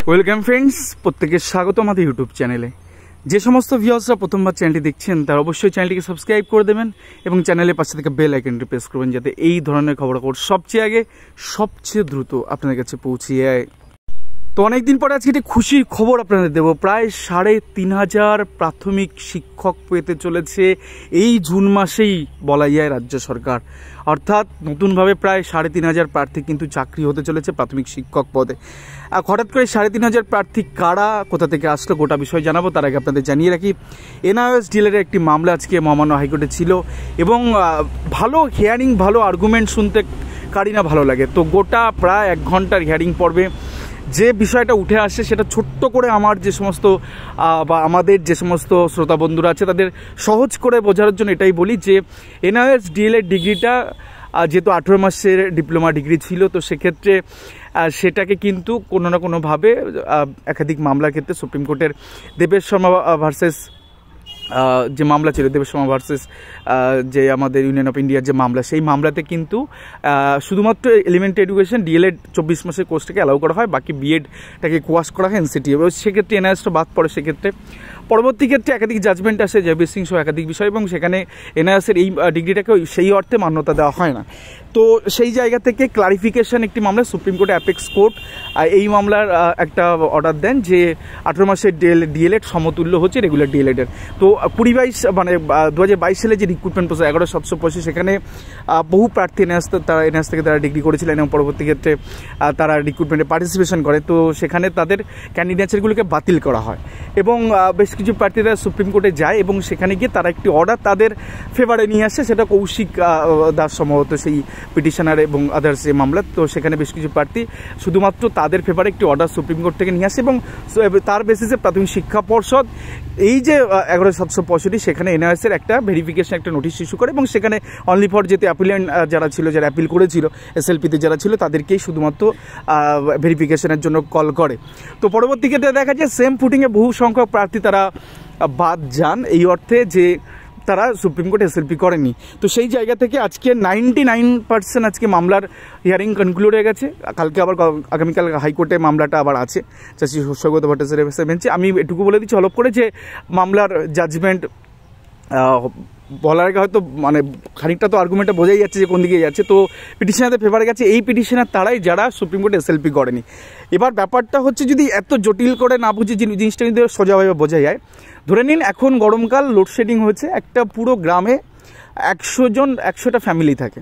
Welcome friends, প্রত্যেকের স্বাগত আমাদের ইউটিউব চ্যানেলে। যে সমস্ত ভিউয়ার্সরা প্রথমবার চ্যানেলটি দেখছেন তারা অবশ্যই চ্যানেলটিকে সাবস্ক্রাইব করে দেবেন এবং চ্যানেলের পাশে থেকে বেল আইকনটি প্রেস করবেন যাতে এই ধরনের খবরাখবর সবচেয়ে আগে সবচেয়ে দ্রুত আপনাদের কাছে পৌঁছে যায়। তো অনেকদিন পরে আজকে একটি খুশির খবর আপনাদের দেবো। প্রায় ৩৫০০ প্রাথমিক শিক্ষক পেতে চলেছে এই জুন মাসেই বলা যায় রাজ্য সরকার। অর্থাৎ নতুনভাবে প্রায় ৩৫০০ প্রার্থী কিন্তু চাকরি হতে চলেছে প্রাথমিক শিক্ষক পদে। হঠাৎ করে ৩৫০০ প্রার্থী কারা, কোথা থেকে আসলো, গোটা বিষয় জানাবো। তার আগে আপনাদের জানিয়ে রাখি, এনআইওএস ডিলের একটি মামলা আজকে মহামান্য হাইকোর্টে ছিল এবং ভালো হিয়ারিং, ভালো আর্গুমেন্ট শুনতে কারি না ভালো লাগে। তো গোটা প্রায় ১ ঘন্টার হিয়ারিং পর্বে যে বিষয়টা উঠে আসে সেটা ছোট্ট করে আমার যে সমস্ত বা আমাদের যে সমস্ত শ্রোতা বন্ধুরা আছে তাদের সহজ করে বোঝানোর জন্য এটাই বলি যে এনআইওএস ডিএলএড ডিগ্রিটা যেহেতু ১৮ মাসের ডিপ্লোমা ডিগ্রি ছিল, তো সেক্ষেত্রে সেটাকে কিন্তু কোনো না কোনোভাবে একাধিক মামলার ক্ষেত্রে সুপ্রিম কোর্টের দেবেশ শর্মা ভার্সেস যে মামলা ছিল, দেবেশ শর্মা ভার্সেস যে আমাদের ইউনিয়ন অফ ইন্ডিয়ার যে মামলা, সেই মামলাতে কিন্তু শুধুমাত্র এলিমেন্টারি এডুকেশন ডিএলএড ২৪ মাসের কোর্সটাকে অ্যালাউ করা হয়, বাকি বিএডটাকে কোয়াশ করা হয় এনসিটি। এবং সেক্ষেত্রে এনআইএসটা বাদ পড়ে। সেক্ষেত্রে পরবর্তী ক্ষেত্রে একাধিক জাজমেন্ট আসে, জয়বীর সিং সহ একাধিক বিষয়, এবং সেখানে এনআইএসের এই ডিগ্রিটাকে সেই অর্থে মান্যতা দেওয়া হয় না। তো সেই জায়গা থেকে ক্লারিফিকেশন একটি মামলা সুপ্রিম কোর্টে অ্যাপেক্স কোর্ট এই মামলার একটা অর্ডার দেন যে ১৮ মাসের ডিএলএড সমতুল্য হচ্ছে রেগুলার ডিএলএডের। তো ২০২২ সালে যে রিক্রুটমেন্ট প্রসেস ১১,৭৮৫, সেখানে বহু প্রার্থী এনআইএস থেকে তারা ডিগ্রি করেছিলেন এবং পরবর্তী ক্ষেত্রে তারা রিক্রুটমেন্টে পার্টিসিপেশন করে। তো সেখানে তাদের ক্যান্ডিডেটসগুলোকে বাতিল করা হয় এবং বেশ কিছু প্রার্থীরা সুপ্রিম কোর্টে যায় এবং সেখানে গিয়ে তারা একটি অর্ডার তাদের ফেভারে নিয়ে আসে। সেটা কৌশিক দাস সম্ভবত সেই পিটিশনার এবং আদার্স যে মামলা। তো সেখানে বেশ কিছু প্রার্থী শুধুমাত্র তাদের ফেভারে একটি অর্ডার সুপ্রিম কোর্ট থেকে নিয়ে আসে এবং তার বেসিসে প্রাথমিক শিক্ষা পর্ষদ এই যে ১১,৭৬৫ সেখানে এনআইএসের একটা ভেরিফিকেশন একটা নোটিশ ইস্যু করে এবং সেখানে অনলি ফর যেতে অ্যাপিলেন্ট যারা ছিল, যারা অ্যাপিল করেছিল এসএলপিতে যারা ছিল, তাদেরকেই শুধুমাত্র ভেরিফিকেশনের জন্য কল করে। তো পরবর্তী ক্ষেত্রে দেখা যায় সেম ফুটিংয়ে বহু সংখ্যক প্রার্থী তারা বাদ যান, এই অর্থে যে তারা সুপ্রিম কোর্ট এসএলপি করেনি। তো সেই জায়গা থেকে আজকে 99% আজকে মামলার হিয়ারিং কনক্লুড হয়ে গেছে। কালকে আবার আগামীকাল হাইকোর্টে মামলাটা আবার আছে চাষী সৌগত ভট্টাচার্যের বেঞ্চে। আমি এটুকু বলে দিচ্ছি হলপ করে যে মামলার জাজমেন্ট বলার আগে হয়তো খানিকটা তো আর্গুমেন্টটা বোঝাই যাচ্ছে যে কোন দিকে যাচ্ছে। তো পিটিশনারদের ফেভারে গেছে এই পিটিশনার তারাই যারা সুপ্রিম কোর্টে এসএলপি করেনি। এবার ব্যাপারটা হচ্ছে যদি এত জটিল করে না বুঝে জিনিসটা যদি সোজাভাবে বোঝা যায়, ধরে নিন এখন গরমকাল, লোডশেডিং হয়েছে, একটা পুরো গ্রামে ১০০টা ফ্যামিলি থাকে।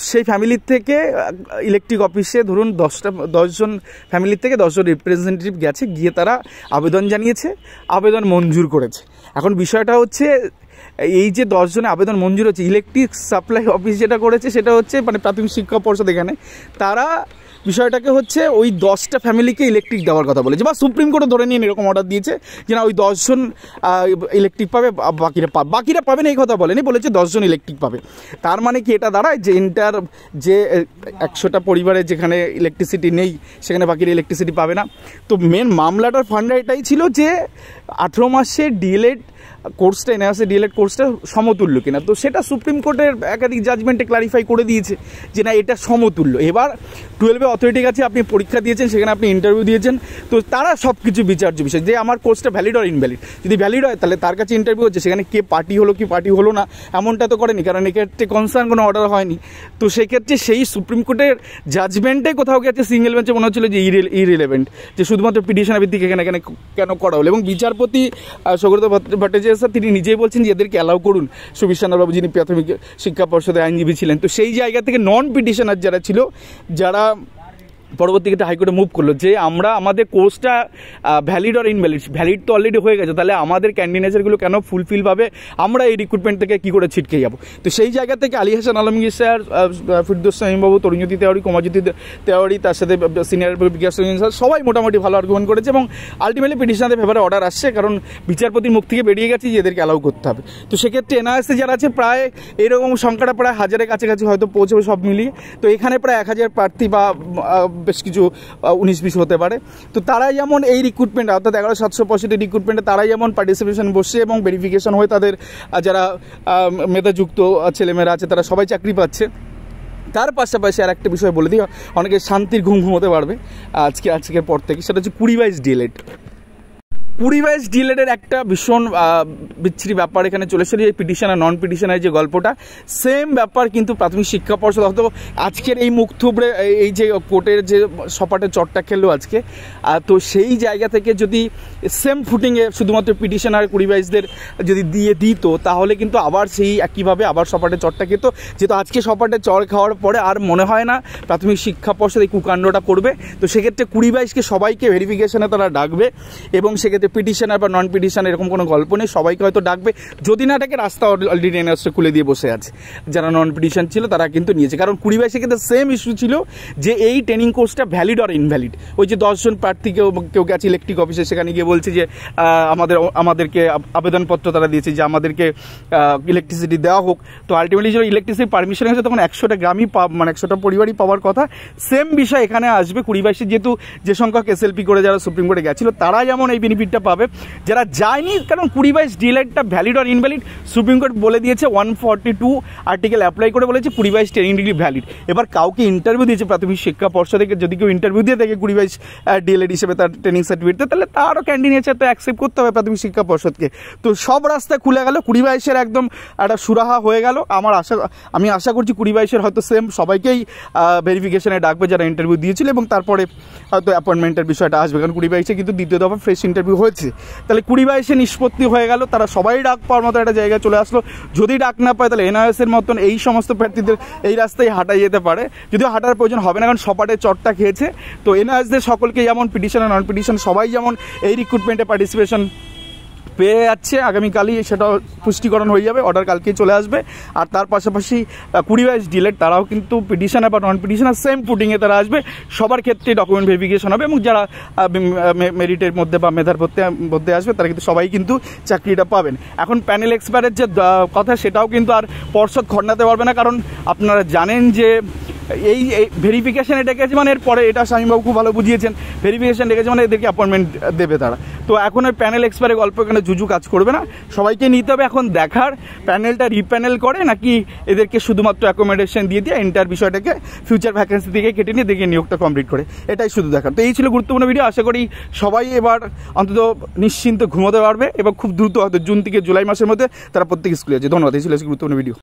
সেই ফ্যামিলির থেকে ইলেকট্রিক অফিসে ধরুন ১০ জন ফ্যামিলির থেকে ১০ জন রিপ্রেজেন্টেটিভ গেছে, গিয়ে তারা আবেদন জানিয়েছে, আবেদন মঞ্জুর করেছে। এখন বিষয়টা হচ্ছে এই যে ১০ জনের আবেদন মঞ্জুর হচ্ছে, ইলেকট্রিক সাপ্লাই অফিস যেটা করেছে সেটা হচ্ছে প্রাথমিক শিক্ষা পর্ষদ, এখানে তারা বিষয়টাকে হচ্ছে ওই 10টা ফ্যামিলিকে ইলেকট্রিক দেওয়ার কথা বলেছে, বা সুপ্রিম কোর্টে ধরে নিয়ে এরকম অর্ডার দিয়েছে যে না ওই ১০ জন ইলেকট্রিক পাবে, বাকিরা পাবে না, এই কথা বলেনি, বলেছে 10 জন ইলেকট্রিক পাবে। তার মানে কি এটা দাঁড়ায় যে যে ১০০টা পরিবারে যেখানে ইলেকট্রিসিটি নেই সেখানে বাকিরা ইলেকট্রিসিটি পাবে না। তো মেন মামলাটার ফান্ডা এটাই ছিল যে ১৮ মাসের ডিএলএড কোর্সটা, এনআইএস ডিএলএড কোর্সটা সমতুল্য কিনা। তো সেটা সুপ্রিম কোর্টের একাধিক জাজমেন্টে ক্লারিফাই করে দিয়েছে যে না এটা সমতুল্য। এবার 12 অথরিটির কাছে আপনি পরীক্ষা দিয়েছেন, সেখানে আপনি ইন্টারভিউ দিয়েছেন, তো তারা সব কিছু বিচার্য বিষয় যে আমার কোর্সটা ভ্যালিড আর ইনভ্যালিড। যদি ভ্যালিড হয় তাহলে তার কাছে ইন্টারভিউ হচ্ছে, সেখানে কে পার্টি হলো কি পার্টি হলো না এমনটা তো করেনি, কারণ এক্ষেত্রে কনসার্ন কোনো অর্ডার হয়নি। তো সেক্ষেত্রে সেই সুপ্রিম কোর্টের জাজমেন্টে কোথাও গেছে সিঙ্গেল বেঞ্চে মনে হচ্ছিল যে ইরিলেভেন্ট, যে শুধুমাত্র পিটিশনের ভিত্তিক এখানে কেন করা হলো। এবং বিচারপতি সৌগত ভট্টাচার্য স্যার তিনি নিজেই বলছেন যে এদেরকে অ্যালাউ করুন, সুবিশানবাবু যিনি প্রাথমিক শিক্ষা পর্ষদের আইনজীবী ছিলেন। তো সেই জায়গা থেকে নন পিটিশনার যারা ছিল, যারা পরবর্তী ক্ষেত্রে হাইকোর্টে মুভ করলো যে আমরা আমাদের কোর্সটা ভ্যালিড আর ইনভ্যালিড, ভ্যালিড তো অলরেডি হয়ে গেছে, তাহলে আমাদের ক্যান্ডিডেটসগুলো কেন ফুলফিলভাবে আমরা এই রিক্রুটমেন্ট থেকে কী করে ছিটকে যাবো। তো সেই জায়গা থেকে আলী হাসান আলমগীর স্যার, ফিরদৌস শামীমবাবু, তরুণজ্যোতি তেওয়ারি, কমরজ্যোতি তেওয়ারি, তার সাথে সিনিয়র বিকাশ রঞ্জন স্যার, সবাই মোটামুটি ভালো আর্গুমেন্ট করেছে এবং আলটিমেটলি পিটিশনারদের ফেভারে অর্ডার আসছে, কারণ বিচারপতির মুখ থেকে বেরিয়ে গেছে যে এদেরকে অ্যালাউ করতে হবে। তো সেক্ষেত্রে এনআইএসে যারা আছে প্রায় এরকম সংখ্যাটা প্রায় ১,০০০-এর কাছাকাছি হয়তো পৌঁছবে সব মিলিয়ে। তো এখানে প্রায় ১,০০০ প্রার্থী বা বেশ কিছু 19-20 হতে পারে। তো তারাই যেমন এই রিক্রুটমেন্ট অর্থাৎ ১১,৭৬৫ রিক্রুটমেন্টে তারাই যেমন পার্টিসিপেশন বসছে এবং ভেরিফিকেশন হয়ে তাদের যারা মেধাযুক্ত ছেলেমেয়েরা আছে তারা সবাই চাকরি পাচ্ছে। তার পাশাপাশি আর একটা বিষয় বলে দিই, অনেকে শান্তির ঘুম ঘুমোতে পারবে আজকের পর থেকে, সেটা হচ্ছে 20/22 ডিএলএড। 20/22 ডিএলএডের একটা ভীষণ বিচ্ছিরি ব্যাপার এখানে চলে এসেছে। এই পিটিশন আর নন পিটিশনের যে গল্পটা, সেম ব্যাপার কিন্তু প্রাথমিক শিক্ষা পর্ষদ হয়তো আজকের এই মুখ থুবড়ে এই যে কোর্টের যে সপাটে চটটা খেললো আজকে, তো সেই জায়গা থেকে যদি সেম ফুটিংয়ে শুধুমাত্র পিটিশন আর 20/22দের যদি দিয়ে দিত, তাহলে কিন্তু আবার সেই একইভাবে আবার সপাটে চটটা খেত। যেহেতু আজকে সপাটে চড় খাওয়ার পরে আর মনে হয় না প্রাথমিক শিক্ষা পর্ষদ এই কুকাণ্ডটা করবে, তো সেক্ষেত্রে 20/22কে সবাইকে ভেরিফিকেশনে তারা ডাকবে, এবং সেক্ষেত্রে পিটিশনার বা নন পিটিশন এরকম কোনো গল্প নেই, সবাইকে হয়তো ডাকবে। যদি না ডাকে, রাস্তা অলরেডি এনআরএসটা খুলে দিয়ে বসে আছে, যারা নন পিটিশন ছিল তারা কিন্তু নিয়েছে। কারণ 20/22 কিন্তু সেম ইস্যু ছিল যে এই ট্রেনিং কোর্সটা ভ্যালিড আর ইনভ্যালিড। ওই যে 10 জন প্রার্থী কেউ গেছে ইলেকট্রিক অফিসে, সেখানে গিয়ে বলছে যে আমাদেরকে আবেদনপত্র তারা দিয়েছে যে আমাদেরকে ইলেকট্রিসিটি দেওয়া হোক। তো আলটিমেটলি যে ইলেকট্রিসিটি পারমিশন হয়েছে, তখন 100টা গ্রামই মানে 100টা পরিবারই পাওয়ার কথা। সেম বিষয় এখানে আসবে 20/22, যেহেতু যে সংখ্যক এসএলপি করে যারা সুপ্রিম কোর্টে গেছিল তারা যেমন এই বেনিফিটটা পাবে, যারা যায়নি, কারণ 20/22 ডিএলএডটা ভ্যালিড আর ইনভ্যালিড সুপ্রিম কোর্ট বলে দিয়েছে। 142 আর্টিকেল অ্যাপ্লাই করে বলেছে 20/22 ট্রেনিং ডিগ্রি ভ্যালিড। এবার কাউকে ইন্টারভিউ দিয়েছে প্রাথমিক শিক্ষা পর্ষদ থেকে, যদি কেউ ইন্টারভিউ দিয়ে থাকে 20/22 ডিএলএড হিসেবে তার ট্রেনিং সার্টিফিকেট, তাহলে তারও ক্যান্ডিডেটটা অ্যাকসেপ্ট করতে হবে প্রাথমিক শিক্ষা পর্ষদকে। তো সব রাস্তা খুলে গেল, 20/22-এর একদম একটা সুরাহা হয়ে গেল। আমি আশা করছি 20/22-এর হয়তো সেম সবাইকেই ভেরিফিকেশনে ডাকবে যারা ইন্টারভিউ দিয়েছিল, এবং তারপরে হয়তো অ্যাপয়েন্টমেন্টের বিষয়টা আসবে। কারণ 20/22-এ কিন্তু দ্বিতীয় দফা ফ্রেশ ইন্টারভিউ হয়েছে, তাহলে 20/22-এ নিষ্পত্তি হয়ে গেল, তারা সবাই ডাক পাওয়ার মতো একটা জায়গায় চলে আসলো। যদি ডাক না পায়, তাহলে এনআইএসের মতন এই সমস্ত প্রার্থীদের এই রাস্তায় হাঁটাই যেতে পারে, যদিও হাঁটার প্রয়োজন হবে না, কারণ সপাটে চটটা খেয়েছে। তো এনআইএসদের সকলকে যেমন পিটিশন আর নন পিটিশন সবাই যেমন এই রিক্রুটমেন্টে পার্টিসিপেশন পেয়ে যাচ্ছে, আগামীকালই সেটা পুষ্টিকরণ হয়ে যাবে, অর্ডার কালকেই চলে আসবে। আর তার পাশাপাশি 20/22 ডিএলএড তারাও কিন্তু পিটিশনার বা নন পিটিশনার সেম পুটিংয়ে তারা আসবে, সবার ক্ষেত্রে ডকুমেন্ট ভেরিফিকেশন হবে, এবং যারা মেরিটের মধ্যে বা মেধার মধ্যে আসবে তারা কিন্তু সবাই কিন্তু চাকরিটা পাবেন। এখন প্যানেল এক্সপায়ারের যে কথা, সেটাও কিন্তু আর পর্ষদ খণ্ডাতে পারবে না, কারণ আপনারা জানেন যে এই ভেরিফিকেশানে ডেকেছে মানে এরপরে, এটা স্বামীবাবু খুব ভালো বুঝিয়েছেন, ভেরিফিকেশান ডেকেছে মানে এদেরকে অ্যাপয়েন্টমেন্ট দেবে তারা। তো এখন ওই প্যানেল এক্সপায়ারের গল্প এখানে জুজু কাজ করবে না, সবাইকে নিতে হবে। এখন দেখার প্যানেলটা রিপ্যানেল করে নাকি এদেরকে শুধুমাত্র অ্যাকোমোডেশন দিয়ে এন্টার বিষয়টাকে ফিউচার ভ্যাকেন্সি থেকে কেটে নিয়ে দেখে নিয়োগটা কমপ্লিট করে, এটাই শুধু দেখার। তো এই ছিল গুরুত্বপূর্ণ ভিডিও। আশা করি সবাই এবার অন্তত নিশ্চিন্তে ঘুমোতে পারবে, এবং খুব দ্রুত হয়তো জুন থেকে জুলাই মাসের মধ্যে তারা প্রত্যেক স্কুলে আছে। ধন্যবাদ। এই ছিল গুরুত্বপূর্ণ ভিডিও।